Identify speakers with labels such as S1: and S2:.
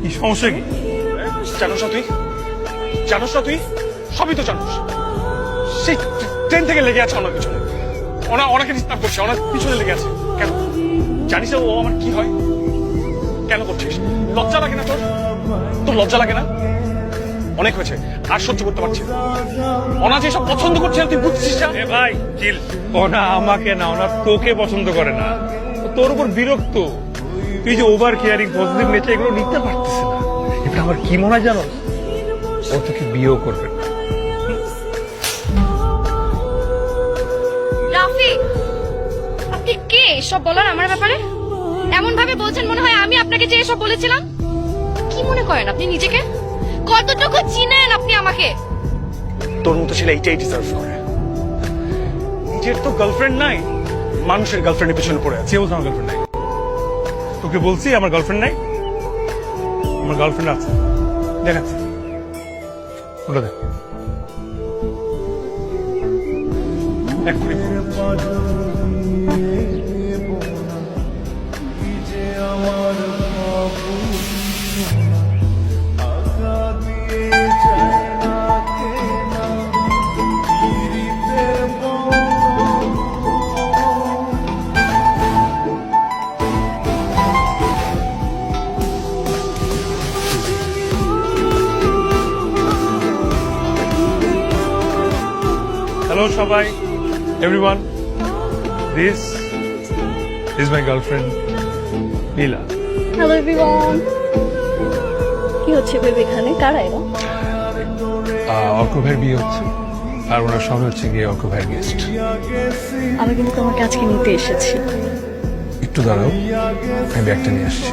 S1: কি সমস্যা কি?
S2: জানোস না তুই? জানোস না তুই? সবই তো জানোস। সেই ট্রেন থেকে লেগে আছে ওনার পিছনে। ওনাকে ডিস্টার্ব করছে, ওনার পিছনে লেগে আছে। কেন জানিস ও আমার কি হয়? কেন করছিস? লজ্জা লাগে না তোর? তোর লজ্জা লাগে না? অনেক হয়েছে, আর সহ্য করতে পারছি না। ওনা যে সব পছন্দ করছে তুই বুঝছিস না?
S1: ভাই চিল। ওনা আমাকে না, ওনা তোকে পছন্দ করে না, তোর উপর বিরক্ত। তুই যে ওভার কেয়ারিং, পজিটিভ নেচার এগুলো নিতে পারতেছে না। এটা আমার কি মনে হয় জানো, ও তোকে বিয়েও করবে না।
S3: রাফি, আপনি কে সব বলার আমার ব্যাপারে? এমন ভাবে বলছেন মনে হয় আমি আপনাকে যে এসব বলেছিলাম। কি মনে করেন আপনি নিজেকে? কতটুকু চিনেন আপনি আমাকে?
S2: তোর মতো ছেলে এইটাই ডিজার্ভ করে। নিজের তো গার্লফ্রেন্ড নাই, মানুষের গার্লফ্রেন্ডের পিছনে পড়ে আছে।
S1: সে বলছে আমার গার্লফ্রেন্ড নাই। তোকে বলছি আমার গার্লফ্রেন্ড নাই? আমার গার্লফ্রেন্ড আছে, দেখাচ্ছি। ওটা দেখ।
S2: এক্ষুনি বল।
S1: হ্যালো সবাই, everyone, this is my girlfriend Nila.
S4: Hello everyone. কি হচ্ছে বেবি এখানে? কারা এরা?
S1: অর্ক ভাইয়ের বিয়ে হচ্ছে, আর ওনার সবাই হচ্ছে গিয়ে অর্ক ভাইয়ের গেস্ট।
S4: আমি কিন্তু তোমাকে আজকে নিতে এসেছি।
S1: একটু দাঁড়াও, আমি ব্যাগটা নিয়ে আসছি।